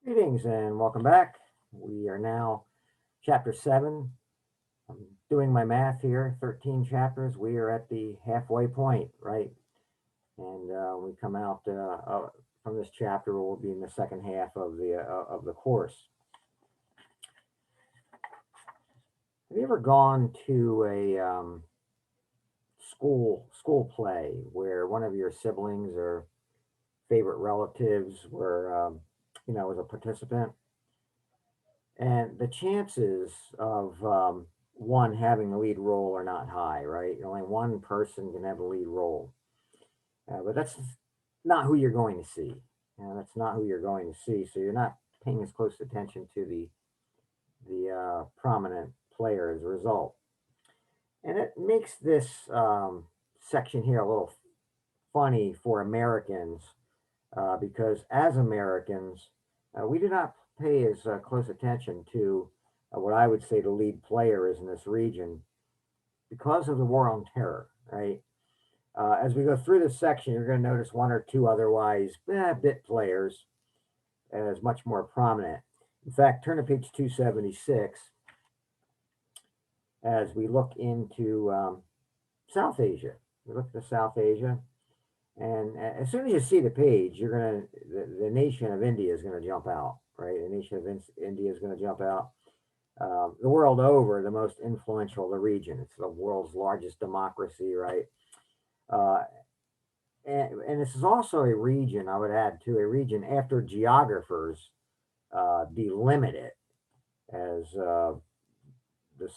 Greetings and welcome back. We are now chapter 7. I'm doing my math here, 13 chapters. We are at the halfway point, right? And we come out from this chapter, we'll be in the second half of the course. Have you ever gone to a school play where one of your siblings or favorite relatives were, was a participant? And the chances of one having the lead role are not high, right? Only one person can have a lead role, but that's not who you're going to see. That's not who you're going to see. So you're not paying as close attention to the prominent player as a result, and it makes this section here a little funny for Americans because as Americans, we do not pay as close attention to what I would say the lead player is in this region because of the war on terror, right? As we go through this section, you're going to notice one or two otherwise bit players as much more prominent. In fact, turn to page 276 as we look into South Asia. We look at South Asia, and as soon as you see the page, you're gonna the nation of India is gonna jump out, right? The nation of India is gonna jump out. The world over, the most influential of the region. It's the world's largest democracy, right? Uh, and this is also a region, I would add to a region after geographers delimit it as the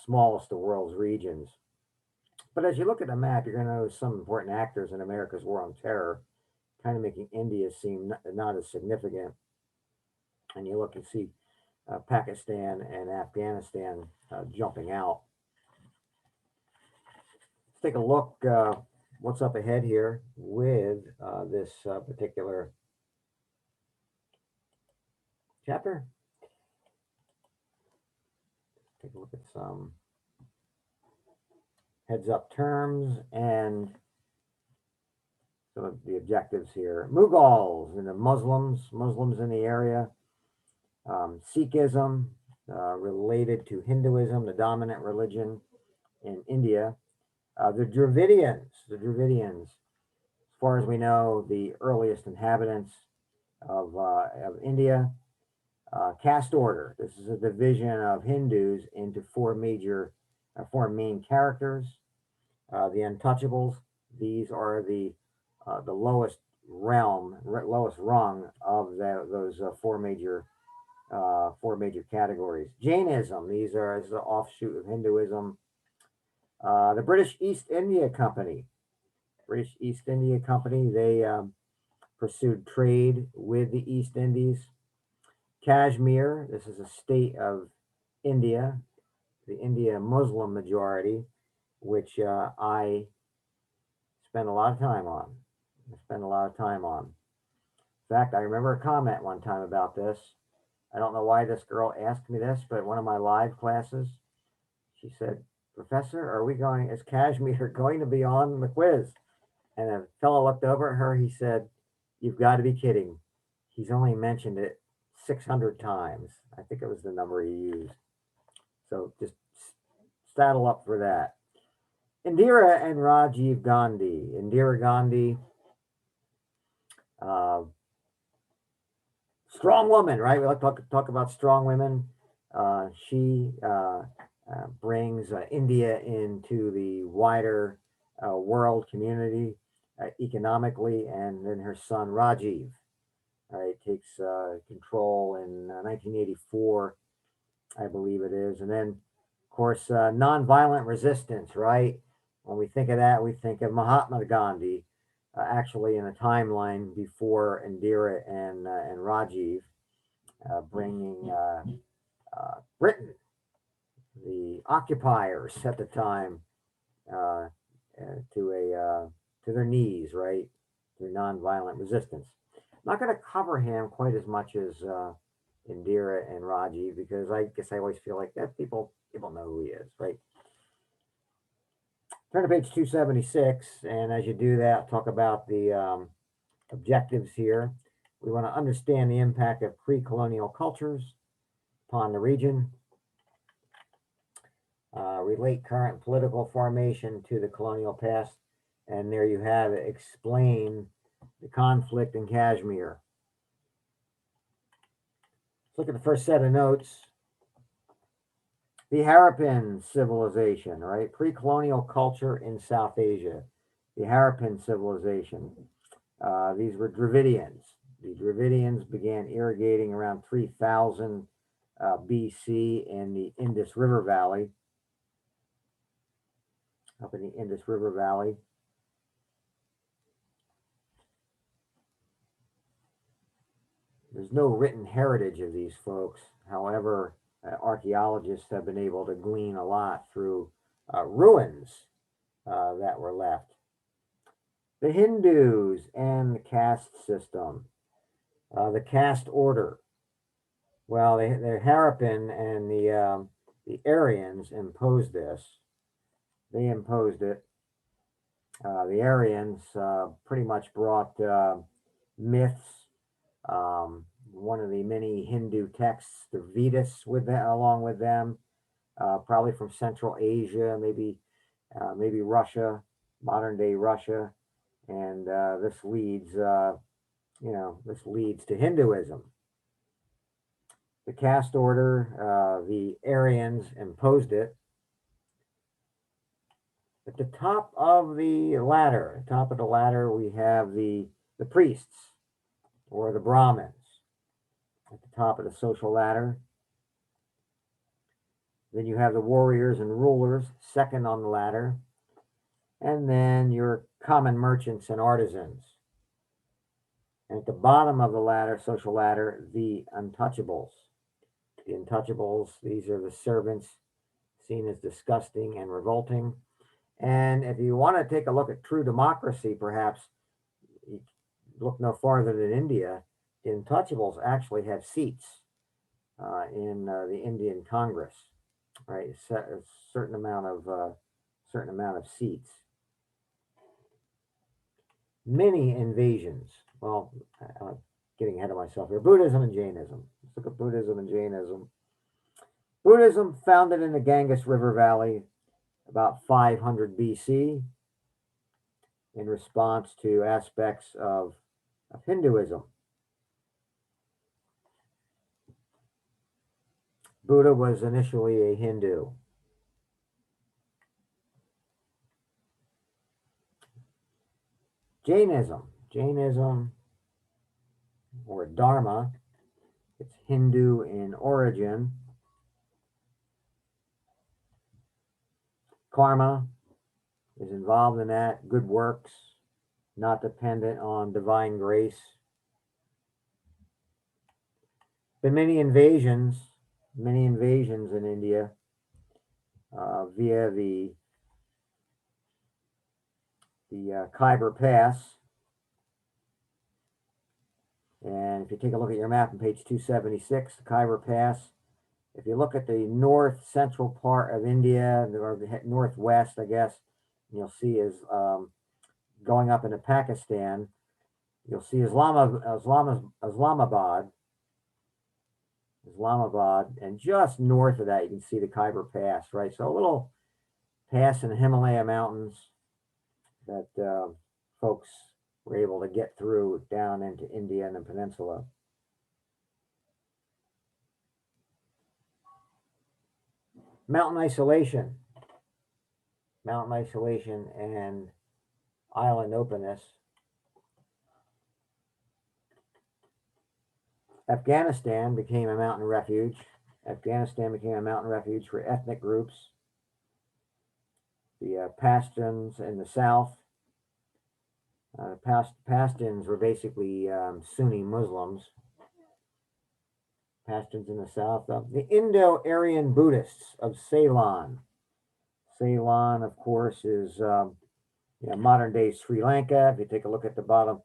smallest of the world's regions. But as you look at the map, you're going to notice some important actors in America's war on terror, kind of making India seem not as significant. And you look and see Pakistan and Afghanistan jumping out. Let's take a look what's up ahead here with this particular chapter. Take a look at some heads up terms and some of the objectives here. Mughals and the Muslims in the area. Sikhism, related to Hinduism, the dominant religion in India. The Dravidians, as far as we know, the earliest inhabitants of India. Caste order. This is a division of Hindus into four main characters. The untouchables. These are the lowest lowest rung of those four major categories. Jainism. These are as an offshoot of Hinduism. The British East India Company. They pursued trade with the East Indies. Kashmir, this is a state of India, the India Muslim majority, which I spend a lot of time on. In fact, I remember a comment one time about this. I don't know why this girl asked me this, but one of my live classes, she said, "Professor, is Kashmir going to be on the quiz?" And a fellow looked over at her. He said, "You've got to be kidding. He's only mentioned it 600 times." I think it was the number he used. So just saddle up for that. Indira and Rajiv Gandhi. Indira Gandhi, strong woman, right? We like to talk about strong women. She brings India into the wider world community economically, and then her son Rajiv takes control in 1984, I believe it is. And then, of course, nonviolent resistance, right? When we think of that, we think of Mahatma Gandhi, actually in a timeline before Indira and Rajiv, bringing Britain, the occupiers at the time, to their knees, right, through nonviolent resistance. I'm not going to cover him quite as much as Indira and Rajiv because I guess I always feel like that people know who he is, right? Turn to page 276, and as you do that, talk about the objectives here. We want to understand the impact of pre-colonial cultures upon the region, relate current political formation to the colonial past, and there you have it, explain the conflict in Kashmir. Let's look at the first set of notes. The Harappan civilization, right? Pre-colonial culture in South Asia. The Harappan civilization. These were Dravidians. The Dravidians began irrigating around 3000 BC in the Indus River Valley, up in the Indus River Valley. There's no written heritage of these folks. However, archaeologists have been able to glean a lot through ruins that were left. The Hindus and the caste system, the caste order. Well, the Harappan and the Aryans imposed this. They imposed it. The Aryans pretty much brought myths. One of the many Hindu texts, the Vedas, with them, along with them, probably from Central Asia, maybe Russia, modern day Russia, and this leads to Hinduism. The caste order, the Aryans imposed it. At the top of the ladder, we have the priests or the Brahmins at the top of the social ladder. Then you have the warriors and rulers, second on the ladder. And then your common merchants and artisans. And at the bottom of the ladder, social ladder, the untouchables. The untouchables, these are the servants seen as disgusting and revolting. And if you want to take a look at true democracy, perhaps, you look no farther than India. The untouchables actually have seats in the Indian Congress, right? A certain amount of seats. Many invasions. Well, I'm getting ahead of myself here. Buddhism and Jainism. Let's look at Buddhism and Jainism. Buddhism founded in the Ganges River Valley about 500 BC in response to aspects of Hinduism. Buddha was initially a Hindu. Jainism, or Dharma, it's Hindu in origin. Karma is involved in that. Good works, not dependent on divine grace. Been many invasions in India via the Khyber Pass. And if you take a look at your map on page 276, the Khyber Pass, if you look at the north central part of India, or the northwest, I guess, you'll see is going up into Pakistan, you'll see Islamabad, and just north of that, you can see the Khyber Pass, right? So a little pass in the Himalaya mountains that folks were able to get through down into India and the peninsula. Mountain isolation and island openness. Afghanistan became a mountain refuge. For ethnic groups. The Pashtuns in the south. Pashtuns were basically Sunni Muslims. Pashtuns in the south. The Indo-Aryan Buddhists of Ceylon. Ceylon, of course, is modern-day Sri Lanka. If you take a look at the bottom,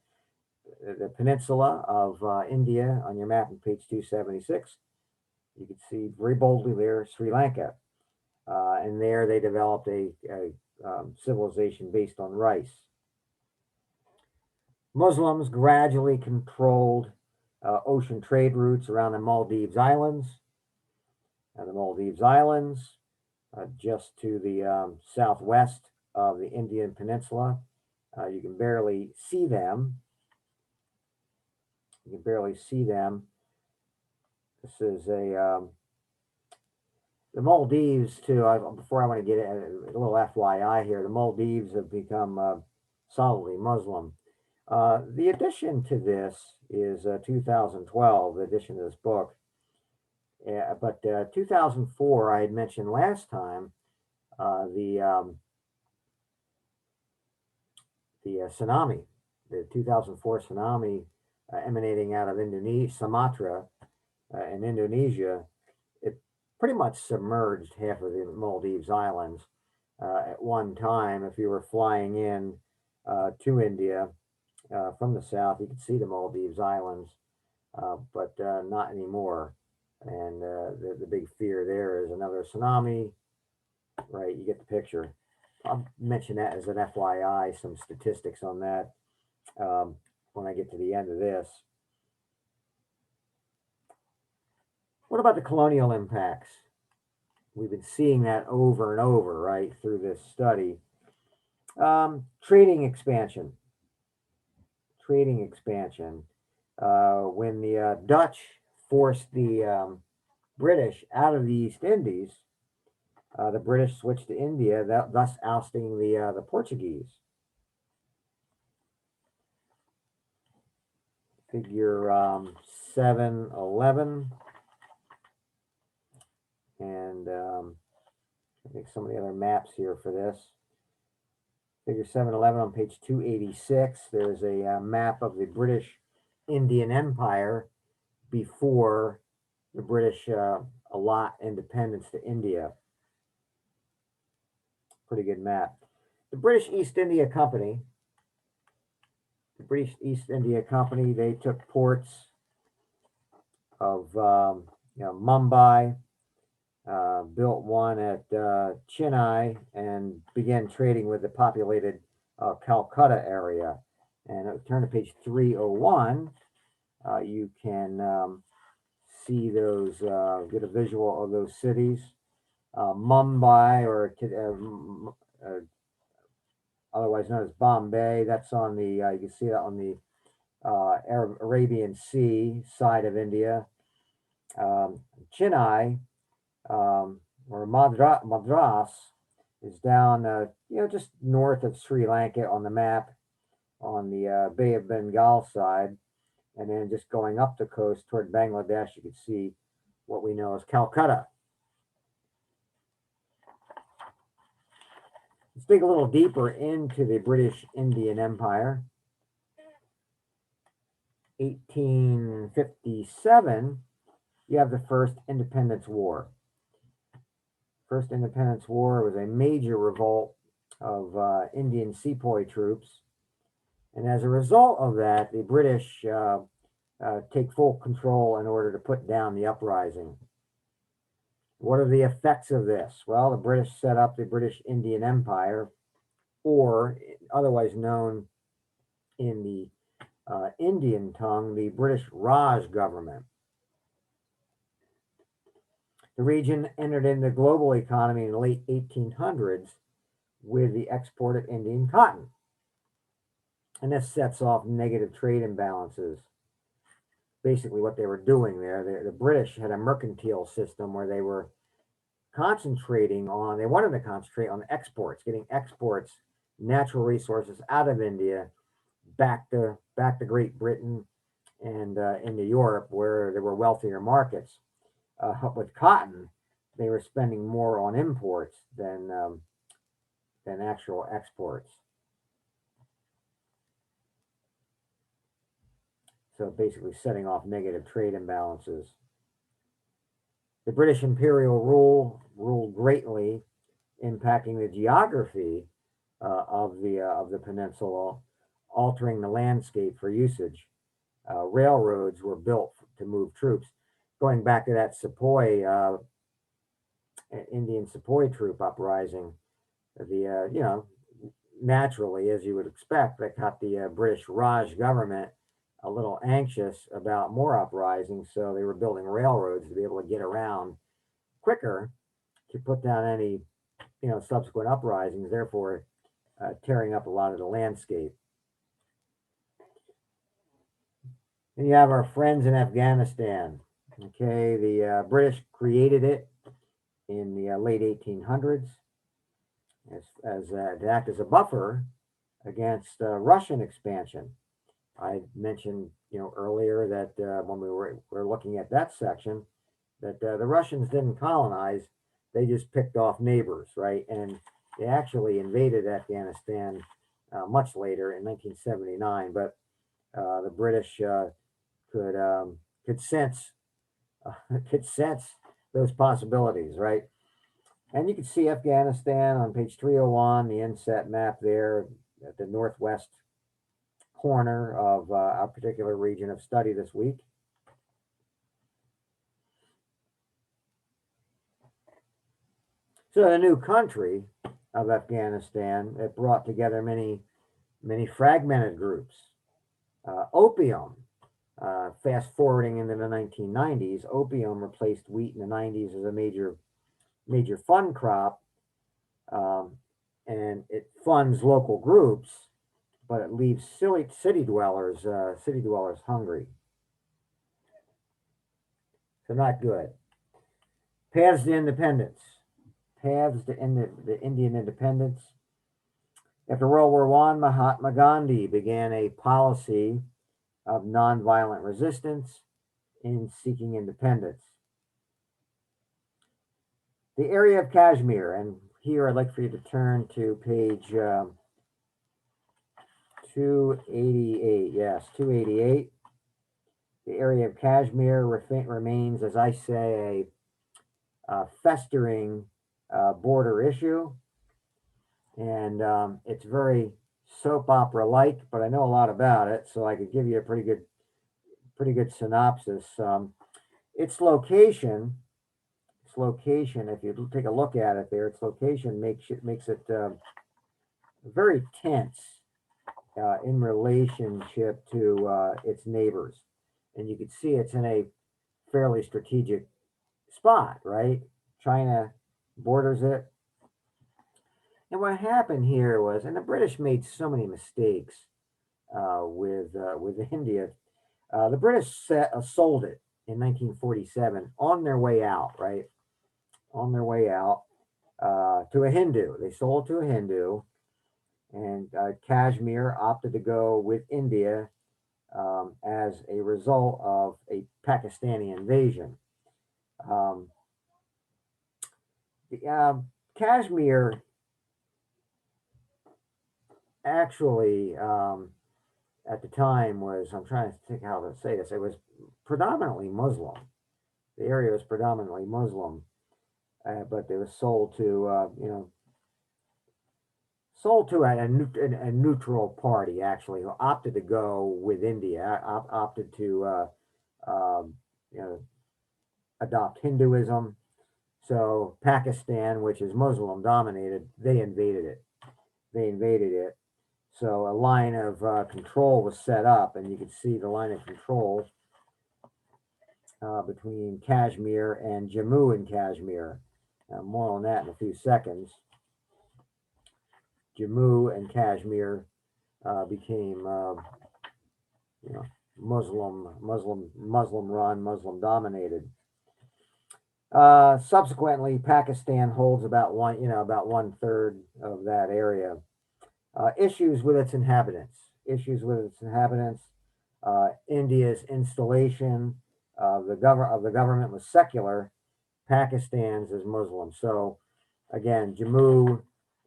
the peninsula of India on your map on page 276, you can see very boldly there Sri Lanka. And there they developed a civilization based on rice. Muslims gradually controlled ocean trade routes around the Maldives Islands. The Maldives Islands, just to the southwest of the Indian Peninsula. You can barely see them. You can barely see them. This is the Maldives too. Before I want to get it, a little FYI here. The Maldives have become solidly Muslim. The addition to this is 2012, the addition to this book. But 2004, I had mentioned last time the tsunami, the 2004 tsunami emanating out of Indonesia, Sumatra, in Indonesia. It pretty much submerged half of the Maldives Islands at one time. If you were flying in to India from the south, you could see the Maldives Islands, but not anymore. And the big fear there is another tsunami, right? You get the picture. I'll mention that as an FYI, some statistics on that when I get to the end of this. What about the colonial impacts? We've been seeing that over and over, right, through this study. Trading expansion. Trading expansion. When the Dutch forced the British out of the East Indies, the British switched to India, thus ousting the Portuguese. Figure 711. And I think some of the other maps here for this. Figure 711 on page 286. There's a map of the British Indian Empire before the British allot independence to India. Pretty good map. The British East India Company. The British East India Company, they took ports of Mumbai, built one at Chennai, and began trading with the populated Calcutta area. And turn to page 301. You can see those, get a visual of those cities. Mumbai, or otherwise known as Bombay, that's on the, you can see that on the Arabian Sea side of India. Chennai, or Madras, is down, just north of Sri Lanka on the map, on the Bay of Bengal side, and then just going up the coast toward Bangladesh, you can see what we know as Calcutta. Let's dig a little deeper into the British Indian Empire. 1857, you have the First Independence War. First Independence War was a major revolt of Indian sepoy troops. And as a result of that, the British take full control in order to put down the uprising. What are the effects of this? Well, the British set up the British Indian Empire, or otherwise known in the Indian tongue, the British Raj government. The region entered into the global economy in the late 1800s with the export of Indian cotton. And this sets off negative trade imbalances. Basically what they were doing there, the British had a mercantile system where they were concentrating on, they wanted to concentrate on exports, getting exports, natural resources out of India back to Great Britain and into Europe, where there were wealthier markets. With cotton, they were spending more on imports than actual exports. So basically setting off negative trade imbalances. The British imperial rule ruled greatly, impacting the geography of the peninsula, altering the landscape for usage. Railroads were built to move troops. Going back to that Sepoy, Indian Sepoy troop uprising, naturally, as you would expect, that got the British Raj government a little anxious about more uprisings, so they were building railroads to be able to get around quicker to put down any subsequent uprisings, therefore tearing up a lot of the landscape. And you have our friends in Afghanistan. Okay, the British created it in the late 1800s to act as a buffer against Russian expansion. I mentioned earlier that when were looking at that section, that the Russians didn't colonize; they just picked off neighbors, right? And they actually invaded Afghanistan much later in 1979. But the British could sense could sense those possibilities, right? And you can see Afghanistan on page 301, the inset map there at the northwest corner of our particular region of study this week. So the new country of Afghanistan, it brought together many fragmented groups. Opium, fast forwarding into the 1990s, opium replaced wheat in the 90s as a major fund crop, and it funds local groups, but it leaves city dwellers hungry. So not good. Paths to independence. Paths to the Indian independence. After World War I, Mahatma Gandhi began a policy of nonviolent resistance in seeking independence. The area of Kashmir, and here I'd like for you to turn to page 288. Yes, 288. The area of Kashmir remains, as I say, a festering border issue, and it's very soap opera like, but I know a lot about it, so I could give you a pretty good synopsis. Its location, if you take a look at it there, its location makes it very tense in relationship to its neighbors, and you can see it's in a fairly strategic spot, right? China borders it. And what happened here was, and the British made so many mistakes with India. The British sold it in 1947 on their way out, right? On their way out to a Hindu. They sold to a Hindu, and Kashmir opted to go with India as a result of a Pakistani invasion. Um, Kashmir actually at the time was, I'm trying to think how to say this, it was predominantly Muslim. The area was predominantly Muslim, but it was sold to a neutral party, actually, who opted to go with India, opted to you know adopt Hinduism. So Pakistan, which is Muslim dominated, they invaded it. So a line of control was set up, and you can see the line of control between Kashmir and Jammu and Kashmir. More on that in a few seconds. Jammu and Kashmir became, Muslim run, Muslim dominated. Subsequently, Pakistan holds about one third of that area. Issues with its inhabitants. India's installation of the government was secular. Pakistan's is Muslim. So again, Jammu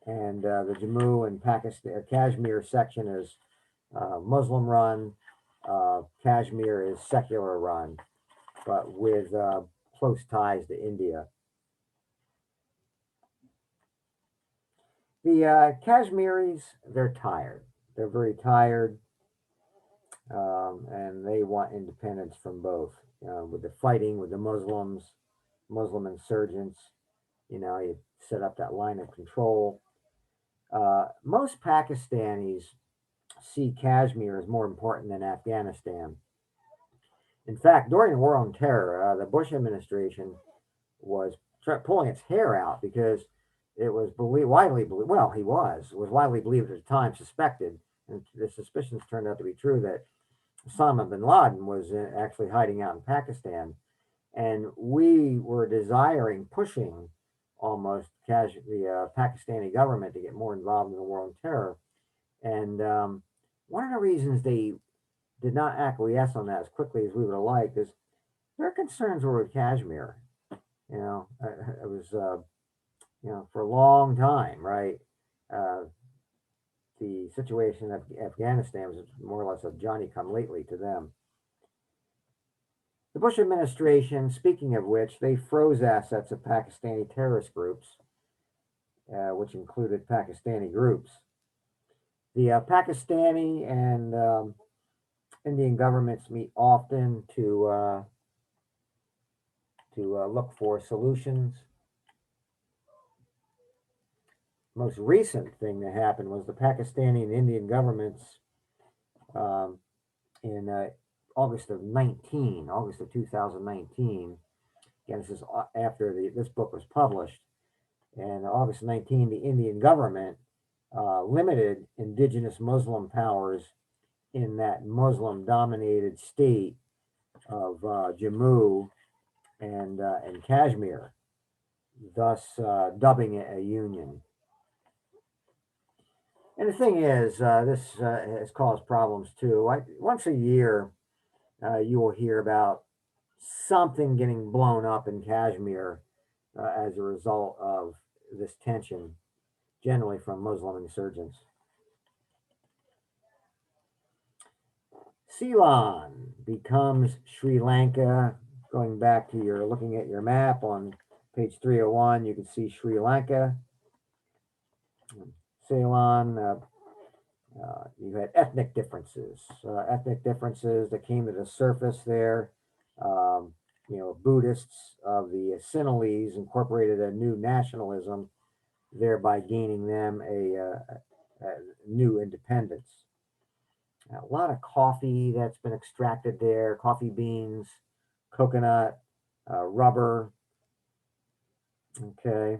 and the Jammu and Pakistan Kashmir section is Muslim run. Kashmir is secular run, but with close ties to India. The Kashmiris, they're tired. They're very tired, and they want independence from both. With the fighting with the Muslim insurgents, you set up that line of control. Most Pakistanis see Kashmir as more important than Afghanistan. In fact, during the War on Terror, the Bush administration was pulling its hair out because it was widely believed, well, he was widely believed at the time, suspected, and the suspicions turned out to be true, that Osama bin Laden was actually hiding out in Pakistan. And we were pushing almost the Pakistani government to get more involved in the war on terror. And one of the reasons they did not acquiesce on that as quickly as we would have liked is their concerns were with Kashmir. It was, for a long time, right? Uh, the situation of Afghanistan was more or less a Johnny come lately to them. The Bush administration, speaking of which, they froze assets of Pakistani terrorist groups, which included Pakistani groups. The Pakistani and Indian governments meet often to look for solutions. Most recent thing that happened was the Pakistani and Indian governments um, in August of 2019. Again, this is after this book was published. And August 19, the Indian government limited indigenous Muslim powers in that Muslim dominated state of Jammu and Kashmir, thus dubbing it a union. And the thing is, this has caused problems too. Once a year, you will hear about something getting blown up in Kashmir as a result of this tension, generally from Muslim insurgents. Ceylon becomes Sri Lanka. Going back to looking at your map on page 301, you can see Sri Lanka. Ceylon, you had ethnic differences that came to the surface there. Um, Buddhists of the Sinhalese incorporated a new nationalism, thereby gaining them a new independence. A lot of coffee that's been extracted there, coffee beans, coconut, rubber. Okay.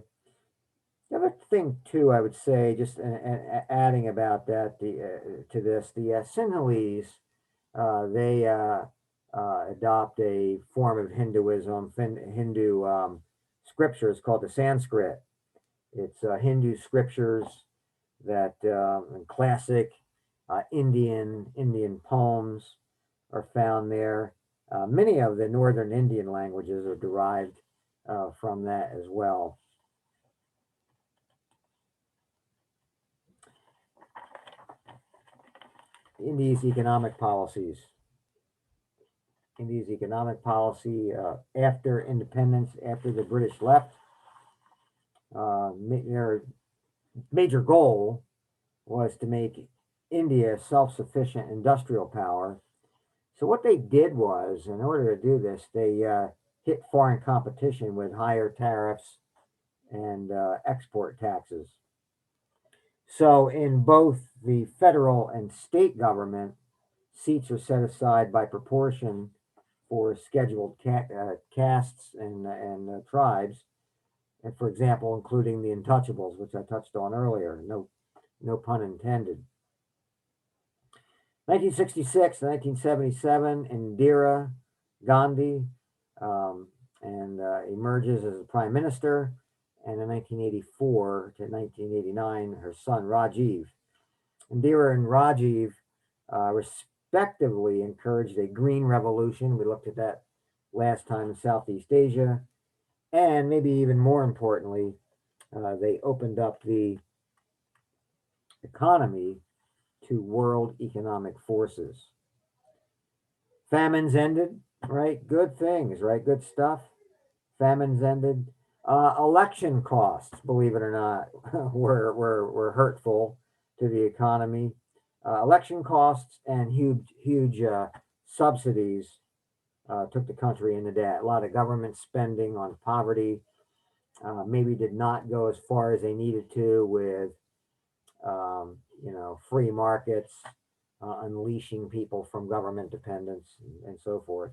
The other thing too, I would say, just adding about that to this, the Sinhalese, they adopt a form of Hinduism, Hindu scriptures called the Sanskrit. It's Hindu scriptures that and classic Indian poems are found there. Many of the northern Indian languages are derived from that as well. India's economic policies. India's economic policy after independence, after the British left, their major goal was to make India a self-sufficient industrial power. So what they did was, in order to do this, they hit foreign competition with higher tariffs and export taxes. So in both the federal and state government, seats are set aside by proportion for scheduled castes and tribes, and for example, including the untouchables, which I touched on earlier. No pun intended. 1966 to 1977, Indira Gandhi and emerges as a prime minister, and in 1984 to 1989, her son Rajiv. Indira and Rajiv respectively encouraged a green revolution. We looked at that last time in Southeast Asia. And maybe even more importantly, they opened up the economy to world economic forces. Famines ended, right? Good things, right? Good stuff. Famines ended. Election costs, believe it or not, were hurtful to the economy. Election costs and huge subsidies took the country into debt. A lot of government spending on poverty maybe did not go as far as they needed to with free markets. unleashing people from government dependence and so forth.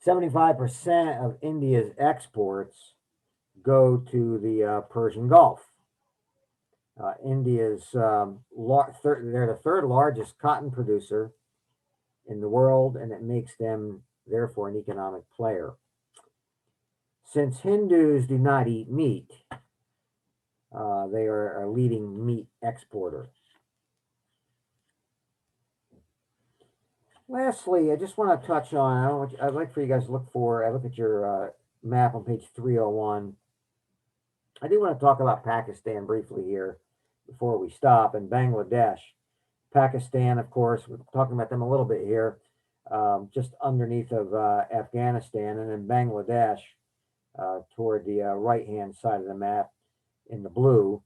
75% of India's exports go to the Persian Gulf. India's they're the third largest cotton producer in the world, and it makes them therefore an economic player. Since Hindus do not eat meat, they are a leading meat exporter. Lastly, I just want to touch on. I'd like for you guys to look for. I look at your map on page 301. I do want to talk about Pakistan briefly here before we stop, and Bangladesh. Pakistan, of course, we're talking about them a little bit here, just underneath of Afghanistan, and then Bangladesh toward the right hand side of the map in the blue.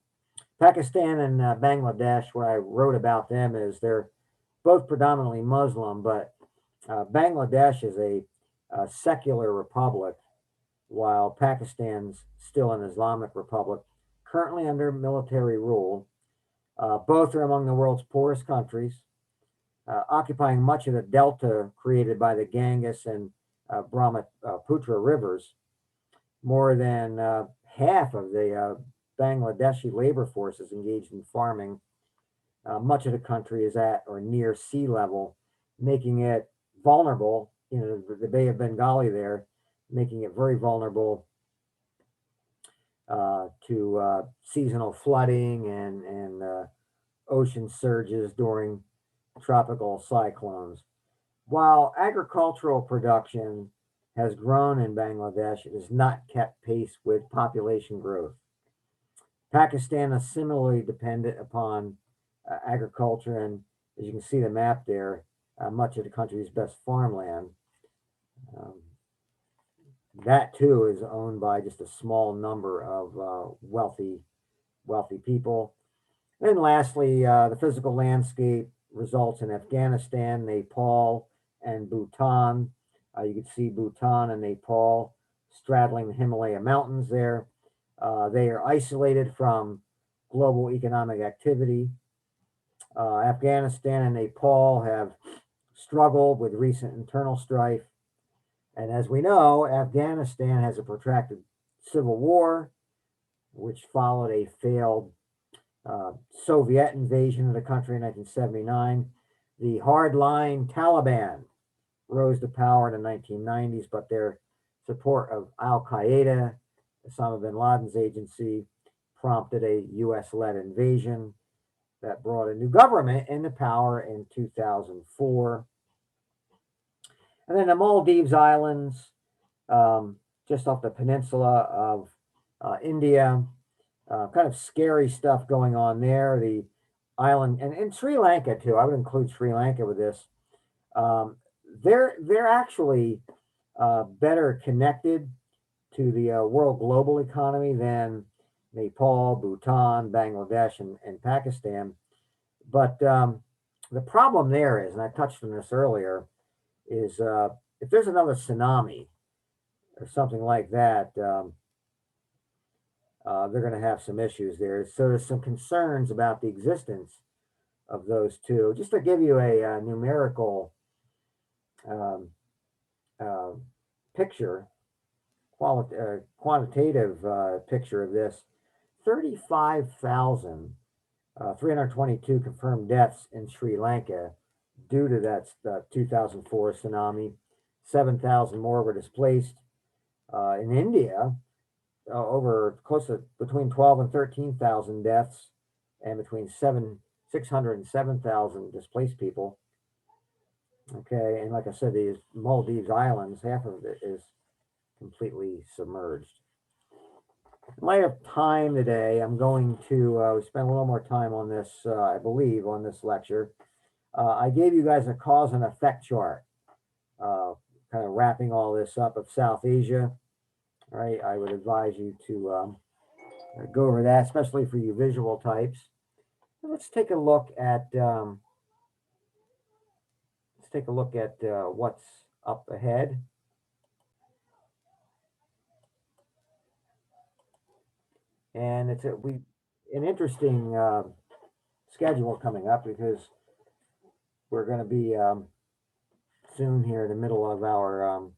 Pakistan and Bangladesh, what I wrote about them is they're both predominantly Muslim, but Bangladesh is a secular republic, while Pakistan's still an Islamic republic, currently under military rule. Both are among the world's poorest countries, occupying much of the delta created by the Ganges and Brahmaputra rivers. More than half of the Bangladeshi labor force is engaged in farming. Much of the country is at or near sea level, making it vulnerable. The Bay of Bengali there, making it very vulnerable to seasonal flooding and ocean surges during tropical cyclones. While agricultural production has grown in Bangladesh, it has not kept pace with population growth. Pakistan is similarly dependent upon agriculture, and as you can see the map there, much of the country's best farmland. Um, that too is owned by just a small number of wealthy people. And lastly, the physical landscape results in Afghanistan, Nepal, and Bhutan. You can see Bhutan and Nepal straddling the Himalaya mountains there. They are isolated from global economic activity. Afghanistan and Nepal have struggled with recent internal strife. And as we know, Afghanistan has a protracted civil war, which followed a failed Soviet invasion of the country in 1979. The hardline Taliban rose to power in the 1990s, but their support of Al Qaeda, Osama bin Laden's agency, prompted a US led invasion that brought a new government into power in 2004. And then the Maldives Islands, just off the peninsula of India, kind of scary stuff going on there. The island and Sri Lanka too. I would include Sri Lanka with this. Um, they're actually better connected to the world global economy than Nepal, Bhutan, Bangladesh, and Pakistan. But the problem there is, and I touched on this earlier, is if there's another tsunami or something like that, they're going to have some issues there. So there's some concerns about the existence of those two. Just to give you a numerical um, uh, picture, quantitative picture of this, 35,322 confirmed deaths in Sri Lanka due to that 2004 tsunami. 7,000 more were displaced. In India, over close to between 12 and 13,000 deaths and between 600 and 7,000 displaced people. Okay, and like I said, these Maldives Islands, half of it is completely submerged. In light of time today, I'm going to spend a little more time on this, I believe, on this lecture. I gave you guys a cause and effect chart, uh, kind of wrapping all this up of South Asia. Right, I would advise you to go over that, especially for you visual types. And let's take a look at what's up ahead. And it's an interesting schedule coming up because we're going to be soon here in the middle of our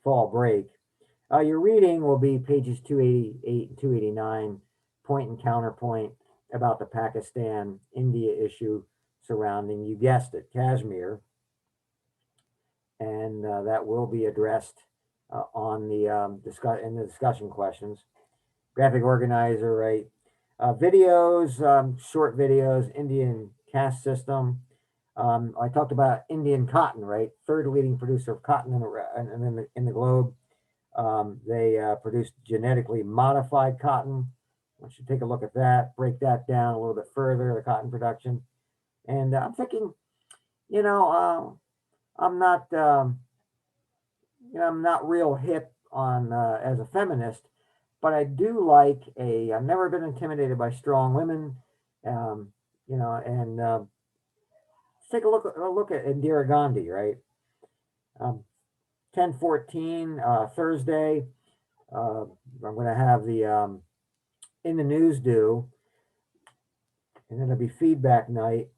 fall break. Your reading will be pages 288 and 289, point and counterpoint about the Pakistan India issue surrounding, you guessed it, Kashmir. And that will be addressed on the in the discussion questions. Graphic organizer, right? Videos, short videos, Indian caste system. I talked about Indian cotton, right? Third leading producer of cotton in the globe. They produce genetically modified cotton. I should take a look at that, break that down a little bit further, the cotton production. And I'm thinking, you know, I'm not, I'm not real hip on as a feminist, but I do like I've never been intimidated by strong women, um, and let's take a look at Indira Gandhi, right? 10/14 Thursday. I'm going to have the in the news due, and then it'll be feedback night.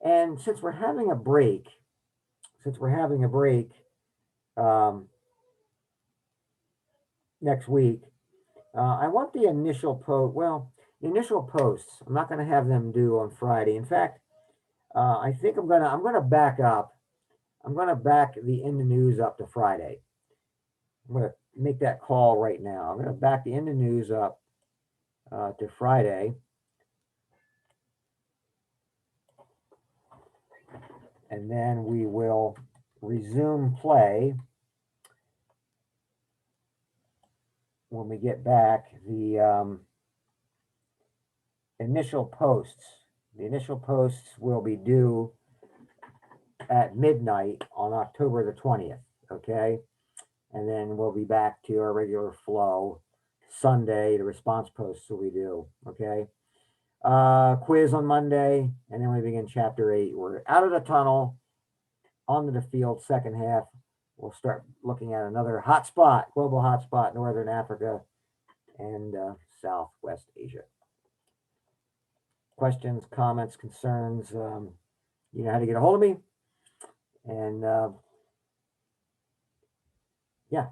And since we're having a break, um, next week, I want the initial post. Well, the initial posts. I'm not going to have them due on Friday. In fact, I think I'm gonna back up. I'm gonna back the in the news up to Friday. I'm gonna make that call right now. I'm gonna back the in the news up to Friday, and then we will resume play when we get back the initial posts. The initial posts will be due at midnight on October the 20th. Okay, and then we'll be back to our regular flow Sunday. The response posts will be due. Okay. Quiz on Monday, and then we begin chapter 8. We're out of the tunnel, onto the field, second half. We'll start looking at another hotspot, global hotspot, Northern Africa and Southwest Asia. Questions, comments, concerns, you know how to get a hold of me. And yeah,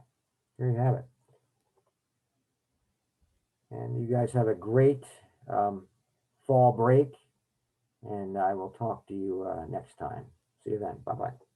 there you have it. And you guys have a great fall break, and I will talk to you next time. See you then. Bye-bye.